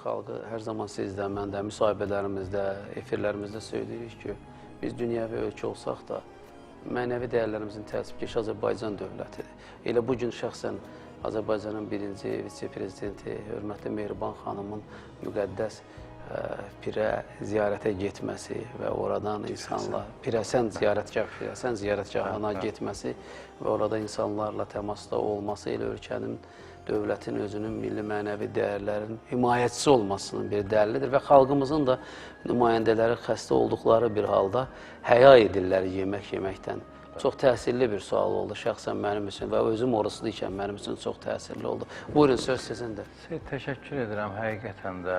xalqı hər zaman sizdə, məndə, müsahibələrimizdə, efirlərimizdə söyləyirik ki, biz dünyəvi ölkə olsaq da, mənəvi dəyərlərimizin təsbikeşi Azərbaycan dövlətidir. Elə bugün şəxsən Azərbaycanın birinci vitse-prezidenti, hörmətli Mehriban xanımın müqəddəs pirə ziyarətə getməsi və oradan insanlar, Pirəsən ziyarətgahına getməsi və orada insanlarla təmasda olması elə ölkənin, dövlətin özünün milli mənəvi dəyərlərin himayətçisi olmasının bir dəlilidir və xalqımızın da nümayəndələri xəstə olduqları bir halda həya edirlər yemək yeməkdən. Çox təsirli bir sual oldu şəxsən mənim üçün və özüm orasılı ikən mənim üçün çox təsirli oldu. Buyurun, söz sizindir. Təşəkkür edirəm. Həqiqətən də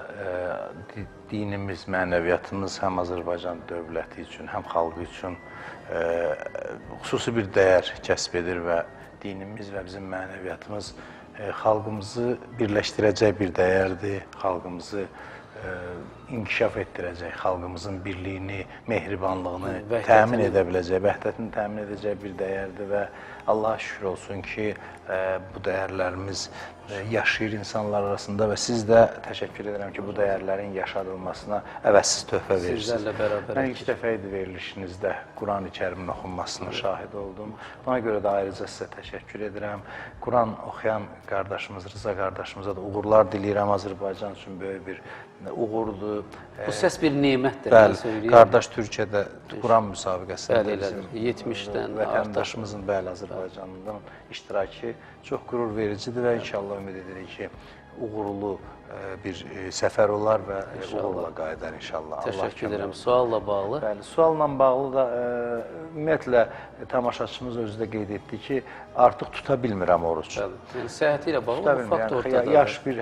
dinimiz, mənəviyyatımız həm Azərbaycan dövləti üçün, həm xalqı üçün xüsusi bir dəyər kəsb edir və dinimiz və bizim mənəviyyatımız xalqımızı birləşdirəcək bir dəyərdir, xalqımızı inkişaf etdirəcək, xalqımızın birliyini, mehribanlığını təmin edə biləcək, vəhdətini təmin edəcək bir dəyərdir və Allaha şükür olsun ki, bu dəyərlərimiz yaşayır insanlar arasında və siz də təşəkkür edirəm ki, bu dəyərlərin yaşadılmasına əvəzsiz töhfə verirsiniz. Sizlərlə bərabər. Mən ilk dəfə idi verilişinizdə Quran-ı Kərimin oxunmasına şahid oldum. Buna görə də ayrıca sizə təşəkkür edirəm. Quran oxuyan qardaşımız, Rıza qardaşımıza da uğurlar diləyirəm. Azərbaycan üçün böyük bir uğurdur. Bu səs bir nemətdir. Bəli, qardaş Türkiyədə Quran müsabiqəsində bizim 70-dən vətəndaşımızın, bəli, Azərbaycanlıların iştirakı çox qürur vericidir və inşallah ümid edirik ki, uğurlu bir səfər olar və uğurla qayıdar inşallah. Təşəkkür edirəm. Sualla bağlı. Bəli, sualla bağlı da ümumiyyətlə tamaşaçımız özü də qeyd etdi ki, artıq tuta bilmirəm oruç. Yəni səhhəti ilə bağlı bu faktor ortadadır. Yaş bir,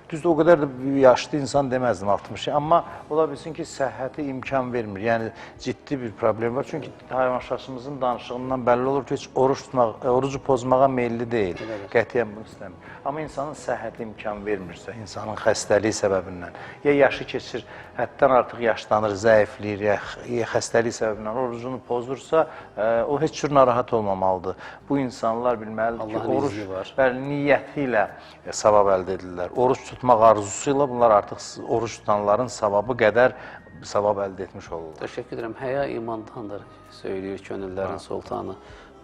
düzdür, o qədər də yaşlı insan deməzdim 60 yaş, amma ola bilsin ki, səhhəti imkan vermir. Yəni ciddi bir problem var. Çünki tamaşaçımızın danışığından bəlli olur ki, heç orucu pozmağa meyilli deyil. Qətiyyən bunu istəmir. Amma insanın səhhəti imkan vermirsə, insanın xəstəliyi səbəbindən, ya yaşı keçir, həddən artıq yaşlanır, zəifləyir, ya xəstəlik səbəbindən orucunu pozursa, o heç cür narahat olmamalıdır. Bu insanlar bilməlidir ki, oruç niyyəti ilə savab əldə edirlər. Oruç tutmaq arzusuyla bunlar artıq oruç tutanların savabı qədər savab əldə etmiş olurlar. Təşəkkür edirəm. Həya imandandır, söyləyir könüllərin sultanı.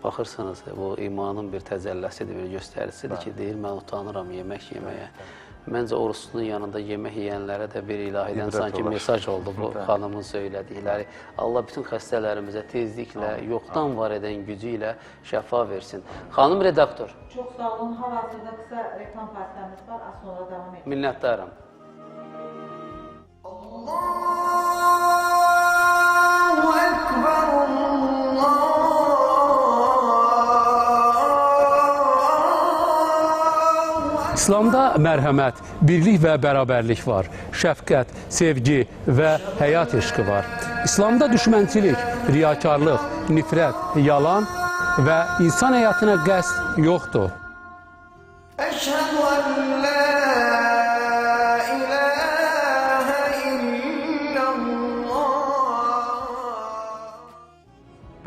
Baxırsanız, bu imanın bir təcəlləsidir, bir göstəricisidir ki, deyir, mən utanıram yemək yeməyə. Məncə, oruçlunun yanında yemək yeyənlərə də bir ilahidən sanki mesaj oldu bu xanımın söylədikləri. Allah bütün xəstələrimizə tezliklə, yoxdan var edən gücü ilə şəfa versin. Xanım redaktor. Çox sağ olun. Hal-hazırda qısa reklam partiyamız var. Az sonra davam edelim. Minnətdarım. Allahu Ekber, Allah. İslamda mərhəmət, birlik və bərabərlik var, şəfqət, sevgi və həyat eşqi var. İslamda düşmənçilik, riyakarlıq, nifrət, yalan və insan həyatına qəsd yoxdur. Əşhədü ən la ilahə illallah.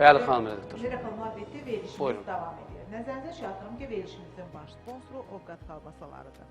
Bəli, xanım redaktor. Reklam mühabbeti verilişimiz devam ediyor. Nəzərinizə çatdırım ki, verilişimizin baş sponsoru Ovqat Kalbasalarıdır.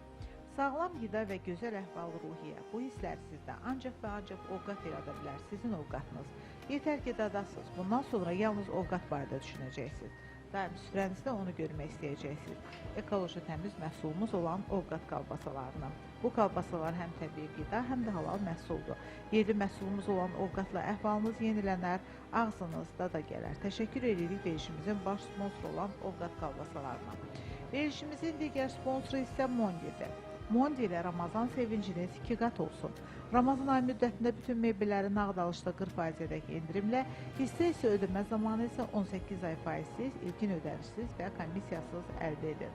Sağlam qida və gözəl əhval-ruhiyyə, bu hisslər sizdə ancaq və ancaq Ovqat yarada bilər, sizin ovqatınız. Yetər ki, dadasınız, bundan sonra yalnız ovqat barədə düşünəcəksiniz. Daim süfrənizdə onu görmək istəyəcəksiniz. Ekoloji təmiz məhsulumuz olan Ovqat Kalbasalarını. Bu kalbasalar həm təbii qida, həm də halal məhsuldur. Yerli məhsulumuz olan ovqatla əhvalınız yenilənər, ağzınızda da gələr. Təşəkkür edirik verilişimizin baş sponsoru olan Ovqat Kalbasalarına. Verilişimizin digər sponsoru isə Mondidir. Mondi ilə Ramazan sevinciniz 2 qat olsun. Ramazan ayı müddətində bütün mebelləri nağd alışda 40%-dək endirimlə, hissə isə ödəmə zamanı isə 18 ay faizsiz, ilkin ödənişsiz və komissiyasız əldə edin.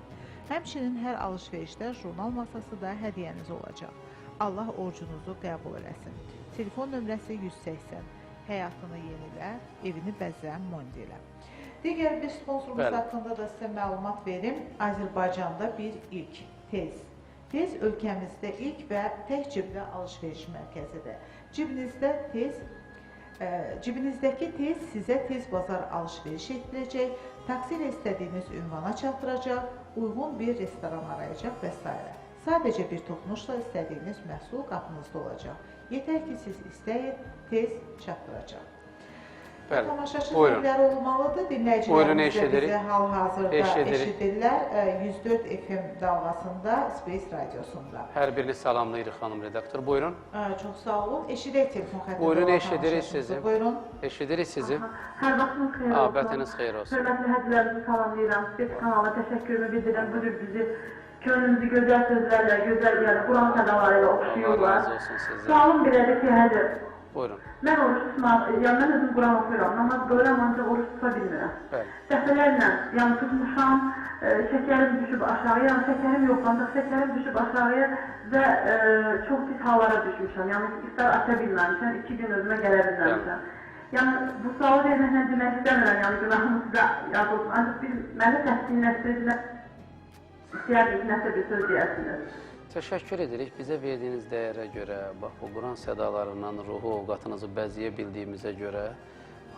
Həmçinin hər alışverişdə jurnal masası da hədiyyəniz olacaq. Allah orucunuzu qəbul eləsin. Telefon nömrəsi 180. Həyatını yenilə, evini bəzən Mondi ilə. Digər bir sponsorumuz haqqında da sizə məlumat verim. Azərbaycanda bir ilk tez. Tez ölkəmizdə ilk və tək cibli alışveriş mərkəzidir. Cibinizdəki tez sizə tez bazar alışveriş etdirəcək, taksi ilə istədiyiniz ünvana çatdıracaq, uyğun bir restoran arayacaq və s. Sadəcə bir toxunuşla istədiyiniz məhsul qapınızda olacaq. Yetər ki, siz istəyin, tez çatdıracaq. Bəli, Tamaşaçı buyurun. sözləri olmalıdır. Buyurun, Dinləyicilərimiz də eşidirik. bizi hal-hazırda Eşidirik. eşidirlər. 104 FM dalğasında, Space Radiosunda. Hər birini salamlayırıq xanım redaktor. Buyurun. Çox sağ olun. Eşidək telefon xəttində Buyurun, olan eşidirik tamaşaçımızı. sizi. Buyurun. Eşidirik sizi. Hər vaxtınız xeyir olsun. Abətiniz xeyir olsun. Hörmətli hədlərinizi salamlayıram. Space kanala təşəkkürümü bildirirəm. Bu cür bizi könlümüzü gözəl sözlərlə, gözəl yəni Quran sədaqları ilə Allah oxşuyurlar. razı olsun sizdən. Sualım belədir ki, hədir. Buyurun. Mən oruç tutmaq, yəni mən özüm Quran oxuyuram, namaz qılıram, ancaq oruç tuta bilmirəm. Bəli. Dəfələrlə, yəni tutmuşam, şəkərim düşüb aşağıya, yəni şəkərim yox, ancaq şəkərim düşüb aşağıya və çox pis hallara düşmüşəm. Yəni iftar aça bilməmişəm, 2 gün özümə gələ bilməmişəm. Yəni bu sualı verməklə demək istəmirəm, yəni günahım sizə yad olsun. Ancaq bir məni təskinləşdirmək istəyərdik, nəsə bir söz deyərsiniz. Təşəkkür edirik. Bizə verdiyiniz dəyərə görə, bax bu Quran sədalarından ruhu ovqatınızı bəzəyə bildiyimizə görə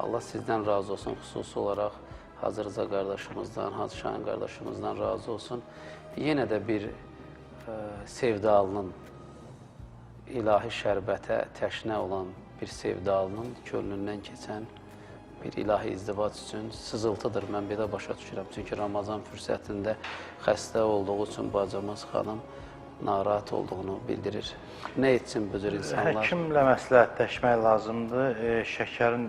Allah sizdən razı olsun. Xüsusi olaraq Hacı Rıza qardaşımızdan, Hacı Şahin qardaşımızdan razı olsun. Yenə də bir sevdalının, ilahi şərbətə təşnə olan bir sevdalının könlündən keçən bir ilahi izdivac üçün sızıltıdır. Mən belə başa düşürəm. Çünki Ramazan fürsətində xəstə olduğu üçün bacımız xanım narahat olduğunu bildirir. Nə etsin bu cür insanlar? Həkimlə məsləhətləşmək lazımdır. Şəkərin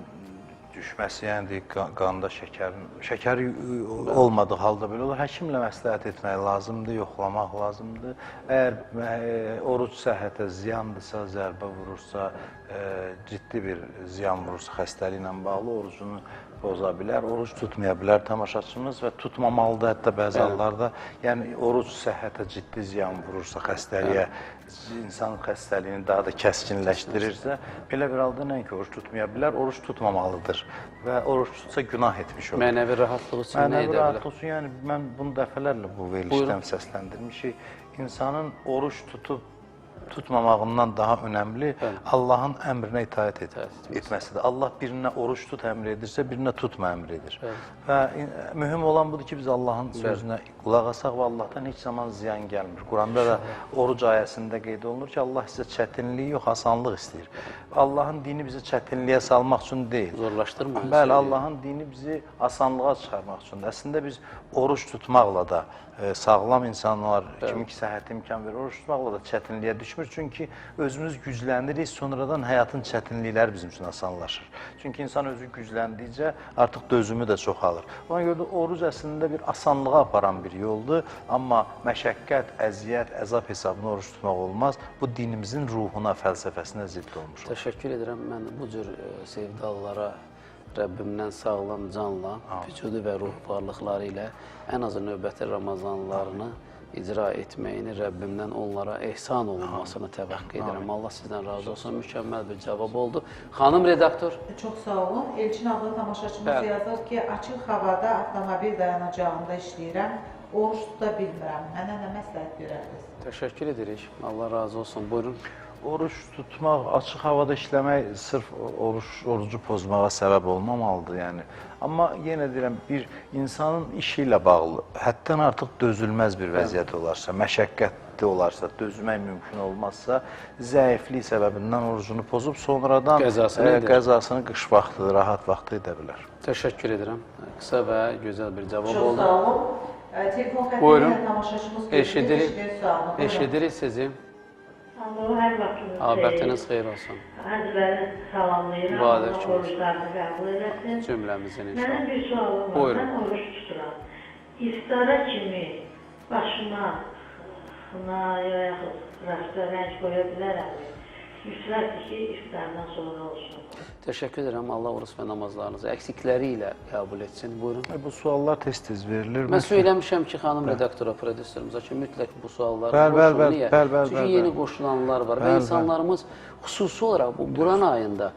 düşməsi, yəni qanda şəkəri olmadığı halda belə olur. Həkimlə məsləhət etmək lazımdır, yoxlamaq lazımdır. Əgər oruc səhhətə ziyandırsa, zərbə vurursa, ciddi bir ziyan vurursa xəstəliklə bağlı orucunu boza bilər, oruc tutmaya bilər tamaşaçımız və tutmamalıdır hətta bəzi hallarda. Yəni oruc səhhətə ciddi ziyan vurursa, xəstəliyə, insan xəstəliyini daha da kəskinləşdirirsə, belə bir halda nəinki oruc tutmaya bilər, oruc tutmamalıdır və oruc tutsa günah etmiş olur. Mənəvi rahatlıq üçün nə edə Mənəvi bilər? rahatlıq üçün, yəni mən bunu dəfələrlə bu verilişdən səsləndirmişik. İnsanın oruc tutmamağından daha önəmli Allahın əmrinə itaət etməsidir. Allah birinə oruç tut əmr edirsə, birinə tutma əmr edir. Və mühüm olan budur ki, biz Allahın sözünə qulaq asaq və Allahdan heç zaman ziyan gəlmir. Quranda da oruc ayəsində qeyd olunur ki, Allah sizə çətinliyi yox, asanlıq istəyir. Allahın dini bizi çətinliyə salmaq üçün deyil. Zorlaşdırmayın. Bəli, Allahın dini bizi asanlığa çıxarmaq üçündür. Əslində biz oruç tutmaqla da sağlam insanlar, kimi ki səhhət imkan verir, oruç tutmaqla da çətinliyə düşmür. Çünki özümüz güclənirik, sonradan həyatın çətinlikləri bizim üçün asanlaşır. Çünki insan özü gücləndikcə artıq dözümü də çoxalır. Ona görə də oruc əslində bir asanlığa aparan bir yoldur. Amma məşəqqət, əziyyət, əzab hesabına oruç tutmaq olmaz. Bu dinimizin ruhuna, fəlsəfəsinə zidd olmuş olur. Təşəkkür edirəm. Mən bu cür sevdalılara Rəbbimdən sağlam canla, vücudu və ruh varlıqları ilə ən azı növbəti Ramazanlarını icra etməyini Rəbbimdən onlara ehsan olunmasını təvəqqə edirəm. Allah sizdən razı olsun. Mükəmməl bir cavab oldu. Xanım redaktor. Çox sağ olun. Elçin adlı tamaşaçımız yazır ki, açıq havada avtomobil dayanacağında işləyirəm, oruç tuta bilmirəm. Mənə nə məsləhət görərdiniz? Təşəkkür edirik. Allah razı olsun. Buyurun. Oruç tutmaq, açıq havada işləmək sırf orucu pozmağa səbəb olmamalıdır, yəni. Amma yenə deyirəm, bir insanın işi ilə bağlı, həddən artıq dözülməz bir vəziyyət olarsa, məşəqqətli olarsa, dözmək mümkün olmazsa, zəiflik səbəbindən orucunu pozub, sonradan qəzasını qış vaxtı, rahat vaxtı edə bilər. Təşəkkür edirəm. Qısa və gözəl bir cavab oldu. Çox sağ olun. Telefon Buyurun. xəttində tamaşaçımız Eşidirik sizi. Hər vaxtınız Abətiniz xeyir olsun. Həcrləri salamlayıram. Allah oruçlarını qəbul eləsin. Cümləmizin inşallah. Mənim bir sualım var. Buyurun. Mən oruç tuturam. İftara kimi başıma yaxud rəstə rəng qoya bilərəm. Mütləqdir ki, iftardan sonra olsun. Təşəkkür edirəm. Allah oruç və namazlarınızı eksikləri ilə qəbul etsin. Buyurun. Bu suallar tez-tez verilir. Mən söyləmişəm ki, xanım redaktora, prodüserimiza ki, mütləq bu sualları Bəli. Çünki yeni qoşulanlar var və insanlarımız xüsusi olaraq bu Quran ayında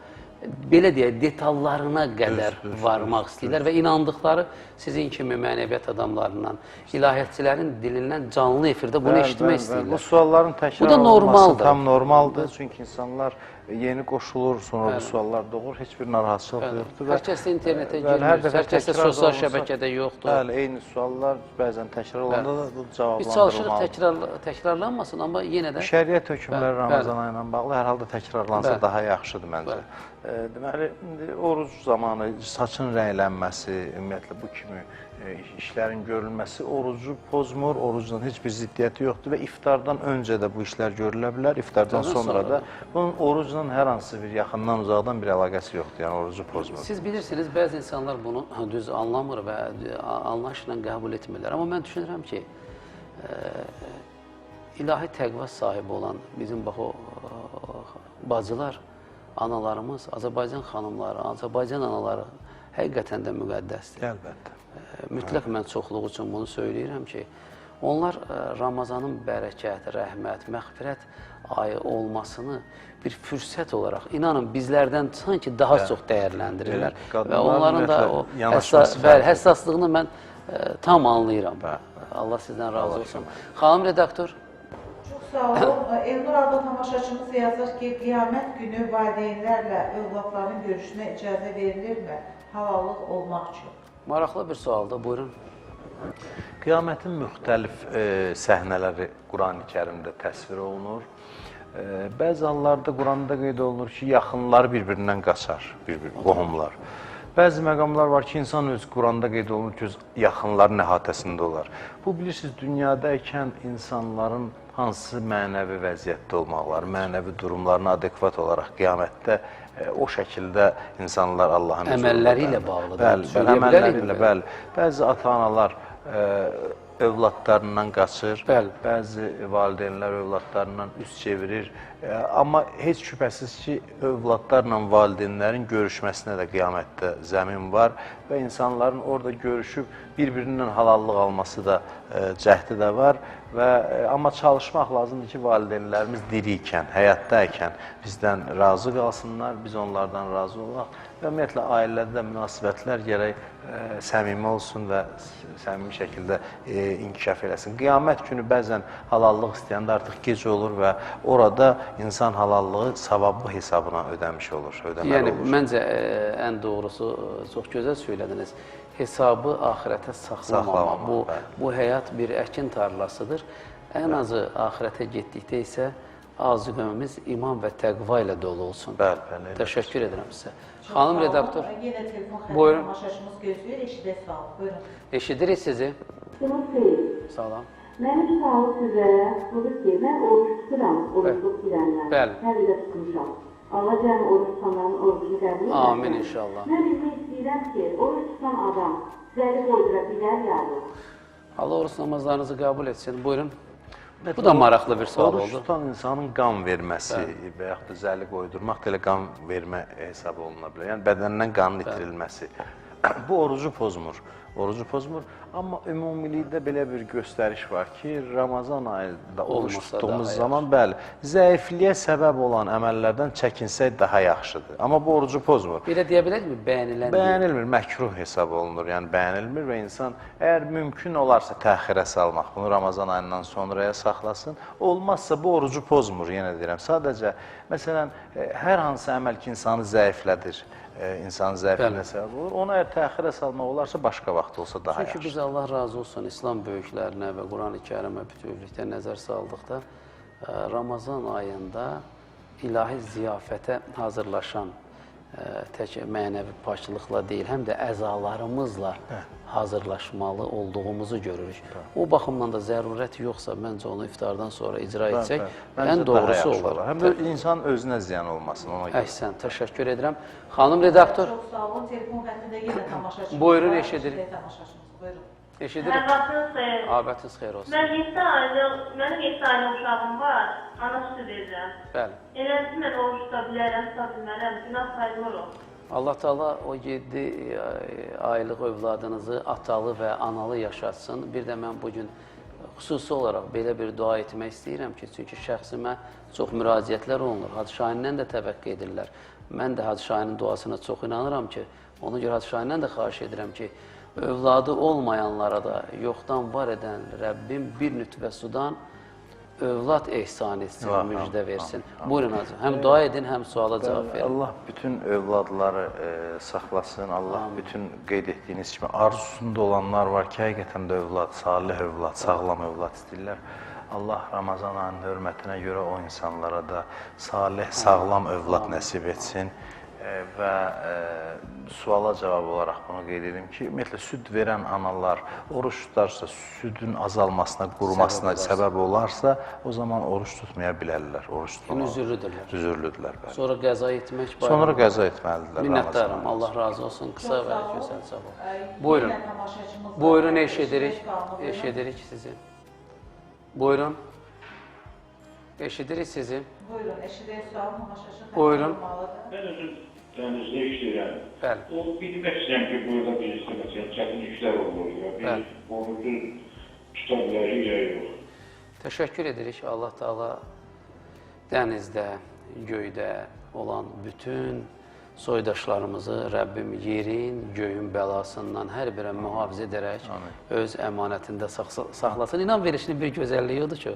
belə deyək, detallarına qədər varmaq istəyirlər və inandıqları sizin kimi mənəviyyat adamlarından, ilahiyyatçilərin dilindən canlı efirdə bunu eşitmək istəyirlər. Bu sualların təkrar olması tam normaldır. Çünki insanlar yeni qoşulur, sonra bu suallar doğur, heç bir narahatçılıq yoxdur. Hər kəs də internetə Bəli, girmir, hər dəfə hər kəs də təkrar sosial olunsa- şəbəkədə yoxdur. Bəli, eyni suallar bəzən təkrar olanda da bu Biz çalışırıq cavablandırılmalıdır. təkrarlanmasın, amma yenə də Şəriət hökmləri Bəli, Ramazan ayı ilə bağlı hər halda təkrarlansa Bəli. daha yaxşıdır məncə. Deməli, indi oruc zamanı saçın rənglənməsi, ümumiyyətlə bu kimi işlərin görülməsi orucu pozmur, orucla heç bir ziddiyyəti yoxdur və iftardan öncə də bu işlər görülə bilər, iftardan İftardan sonra sonra da bunun orucla hər hansı bir yaxından uzaqdan bir əlaqəsi yoxdur, yəni orucu pozmur. siz bilirsiniz, bəzi insanlar bunu düz anlamır və anlayışla qəbul etmirlər. Amma mən düşünürəm ki, ilahi təqva sahibi olan bizim bax o bacılar, analarımız, Azərbaycan xanımları, Azərbaycan anaları həqiqətən də müqəddəsdir. Əlbəttə. Mütləq mən çoxluq üçün bunu söyləyirəm ki, onlar Ramazanın bərəkət, rəhmət, məğfirət ayı olmasını bir fürsət olaraq, inanın bizlərdən sanki daha çox dəyərləndirirlər. Və onların da o həssaslığını mən tam anlayıram. Allah sizdən razı olsun. Xanım redaktor. Çox sağ olun. Elnur adlı tamaşaçımız yazır ki, qiyamət günü valideynlərlə övladların görüşünə icazə verilirmi? Halallıq olmaq üçün. Maraqlı bir sualdır, buyurun. Qiyamətin müxtəlif səhnələri Quran-ı Kərimdə təsvir olunur. Bəzi hallarda Quranda qeyd olunur ki, yaxınlar bir-birindən qaçar, qohumlar. Bəzi məqamlar var ki, insan öz Quranda qeyd olunur ki, öz yaxınların əhatəsində olar. Bu, bilirsiniz, dünyadaykən insanların hansı mənəvi vəziyyətdə olmaqları, mənəvi durumlarına adekvat olaraq qiyamətdə o şəkildə insanlar Allahın əməlləri ilə bağlıdır. Bəli, əməlləri ilə, bəli. Bəzi ata-analar övladlarından qaçır, bəzi valideynlər övladlarından üz çevirir. Amma heç şübhəsiz ki, övladlarla valideynlərin görüşməsinə də qiyamətdə zəmin var və insanların orada görüşüb bir-birindən halallıq alması da cəhdi də var. Amma çalışmaq lazımdır ki, valideynlərimiz dirikən, həyatdaykən bizdən razı qalsınlar, biz onlardan razı olaq və ümumiyyətlə ailədə münasibətlər gərək səmimi olsun və səmimi şəkildə inkişaf eləsin. Qiyamət günü bəzən halallıq istəyəndə artıq gec olur və orada insan halallığı savablı hesabına ödəmiş olur, ödəməli olur. Yəni, məncə ən doğrusu, çox gözəl söylədiniz, hesabı axirətə saxlamamaq. Bu həyat bir əkin tarlasıdır. Ən azı axirətə getdikdə isə azuqəmiz iman və təqva ilə dolu olsun. Bəli. Təşəkkür edirəm sizə. Xanım redaktor, Yenə telefon buyurun. tamaşaçımız gözləyir, eşidək sağ olun. Buyurun. Eşidirik sizi. Salam. Mənim sualım sizə budur ki, mən oruç tuturam, oruçluq bilənlər. Hər ilə tutmuşam. Allah cəmi oruç tutanların orucunu qəbul edər. Amin inşallah. Mən bilmək istəyirəm ki, oruç tutan adam zəli qoydura bilər yəni. Allah oruç namazlarınızı qəbul etsin. Buyurun. Bu da maraqlı bir sual oldu. Oruç tutan insanın qan verməsi və yaxud da zəli qoydurmaq da elə qan vermə hesabı oluna bilər. Yəni bədəndən qanın itirilməsi. Bu orucu pozmur. Orucu pozmur. Amma ümumilikdə belə bir göstəriş var ki, Ramazan ayında oruç tutduğumuz zaman, bəli, zəifliyə səbəb olan əməllərdən çəkinsək daha yaxşıdır. Amma bu orucu pozmur. Belə deyə bilərmi? Bəyənilən Bəyənilmir, məkruh hesab olunur. Yəni bəyənilmir və insan əgər mümkün olarsa təxirə salmaq, bunu Ramazan ayından sonraya saxlasın. Olmazsa bu orucu pozmur, yenə deyirəm. Sadəcə, məsələn, hər hansı əməl ki, insanı zəiflədir, insanın zəifliyinə səbəb olur. Onu əgər təxirə salmaq olarsa, başqa vaxt olsa daha yaxşı. Çünki biz Allah razı olsun, İslam böyüklərinə və Quran-ı Kərimə bütövlükdə nəzər saldıqda, Ramazan ayında ilahi ziyafətə hazırlaşan tək mənəvi paçılıqla deyil, həm də əzalarımızla hazırlaşmalı olduğumuzu görürük. O baxımdan da zərurət yoxsa, məncə onu iftardan sonra icra etsək, ən doğrusu olur. Həm də insan özünə ziyan olmasın ona görə. Əhsən, təşəkkür edirəm. Xanım redaktor. Çox sağ olun. Telefon xəttində yenə tamaşaçımız. Buyurun, eşidirik. Buyurun. Eşidirik. Vaxtınız xeyir. Abətiniz xeyir olsun. Mənim 7 aylıq uşağım var, ana sütü verirəm. Bəli. Eləsi mən oruç tuta bilərəm, tuta bilmərəm, günah sayılırım. Allah Teala o 7 aylıq övladınızı atalı və analı yaşatsın. Bir də mən bugün xüsusi olaraq belə bir dua etmək istəyirəm ki, çünki şəxsimə çox müraciətlər olunur. Hacı Şahindən də təvəqqə edirlər. Mən də Hacı Şahinin duasına çox inanıram ki, ona görə Hacı Şahindən də xahiş edirəm ki, övladı olmayanlara da yoxdan var edən Rəbbim bir nütbə sudan övlad ehsan etsin, Vah, müjdə vah, versin. vah. Buyurun hacı. Həm dua edin, həm suala cavab verin. Allah bütün övladları saxlasın. Allah bütün qeyd etdiyiniz kimi arzusunda olanlar var ki, həqiqətən də övlad, salih övlad, sağlam övlad istəyirlər. Allah Ramazan ayının hörmətinə görə o insanlara da salih, sağlam övlad nəsib etsin. Və suala cavab olaraq bunu qeyd edim ki, ümumiyyətlə, süd verən analar oruç tutarsa, südün azalmasına, qurumasına səbəb olarsa, o zaman oruç tutmaya bilərlər. Üzürlüdürlər. Üzürlüdürlər, bəli. Sonra qəza etmək Sonra qəza etməlidirlər. Minnətdaram, Allah razı olsun. Qısa və gözəl cavab. Buyurun. Buyurun, eşidirik sizi. Buyurun. Eşidirik sizi. Buyurun, eşidirik sualın tamaşaçı Buyurun. Ben özüm dənizdə işləyirəm. Bəli. O bilmək istəyirəm ki, burada birisi məsələn çətinliklər olur ya, Bəli. bir orucu tuta bilərik ya yox. Təşəkkür edirik. Allah Taala dənizdə, göydə olan bütün soydaşlarımızı Rəbbim yerin, göyün bəlasından hər birə mühafizə edərək öz əmanətində saxlasın. İnan verişinin bir gözəlliyi odur ki,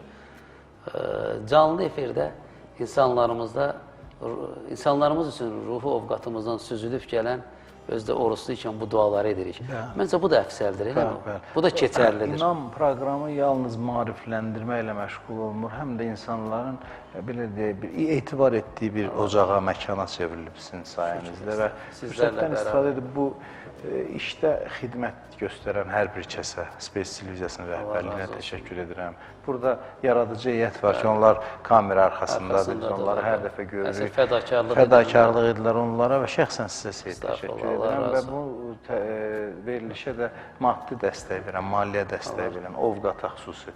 canlı efirdə insanlarımız üçün ruhu ovqatımızdan süzülüb gələn özdə oruçlu ikən bu duaları edirik. Məncə bu da əfsəldir, elə mi? Bu da keçərlidir. İnam proqramı yalnız maarifləndirməklə məşğul olmur, həm də insanların belə deyək, etibar etdiyi bir ocağa, məkana çevrilib sizin sayənizdə və fürsətdən istifadə edib bu işdə xidmət göstərən hər bir kəsə, Space televiziyasının rəhbərliyinə təşəkkür edirəm. Burada yaradıcı heyət var ki, onlar kamera arxasındadır, biz onları hər dəfə görürük. Fədakarlıq edirlər onlara və şəxsən sizə təşəkkür edirəm və bu verilişə də maddi dəstək verəm, maliyyə dəstək verəm, ovqata xüsusi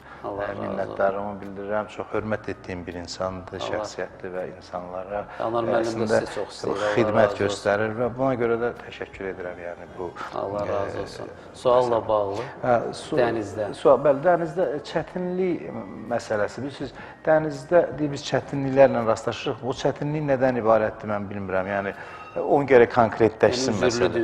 minnətdarımı bildirirəm. Çox hörmət etdiyim bir insandır, şəxsiyyətli və insanlara əslində xidmət göstərir və buna görə də təşəkkür edirəm. Allah razı olsun. Sualla bağlı dənizdə. Bəli, dənizdə çətinlik məsələsi. Bilirsiniz, dənizdə biz çətinliklərlə rastlaşırıq. Bu çətinlik nədən ibarətdir, mən bilmirəm. Yəni, onu gərək konkretləşsin məsələ.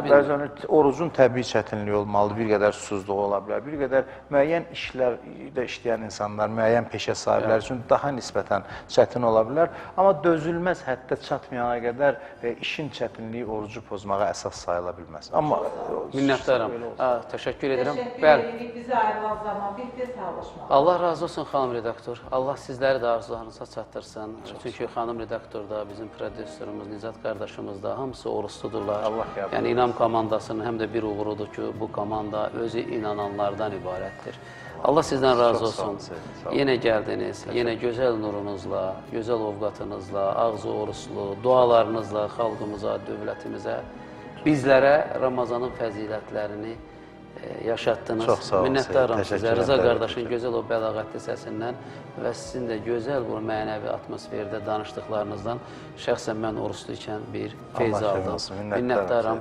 Bəzən orucun təbii çətinliyi olmalıdır, bir qədər susuzluq ola bilər, bir qədər müəyyən işlərdə işləyən insanlar, müəyyən peşə sahibləri üçün daha nisbətən çətin ola bilər. Amma dözülməz həddə çatmayana qədər işin çətinliyi orucu pozmağa əsas sayıla bilməz. Amma minnətdaram. Təşəkkür edirəm. Təşəkkür edirik, bizə ayrılan zaman bir çalışmaq. Allah razı olsun xanım redaktor. Allah sizləri də arzularınıza çatdırsın. Çünki xanım redaktor da, bizim prodüserimiz Nizat qardaşımız da hamısı oruçludurlar. Yəni İnam komandasının həm də bir uğurudur ki, bu komanda özü inananlardan ibarətdir. Allah sizdən razı olsun. Yenə gəldiniz, yenə gözəl nurunuzla, gözəl ovqatınızla, ağzı oruçlu, dualarınızla xalqımıza, dövlətimizə, bizlərə Ramazanın fəzilətlərini yaşatdınız. Minnətdaram sizə. Rıza qardaşın gözəl o bəlağətli səsindən və sizin də gözəl bu mənəvi atmosferdə danışdıqlarınızdan şəxsən mən oruçlu ikən bir feyz aldım. Minnətdaram.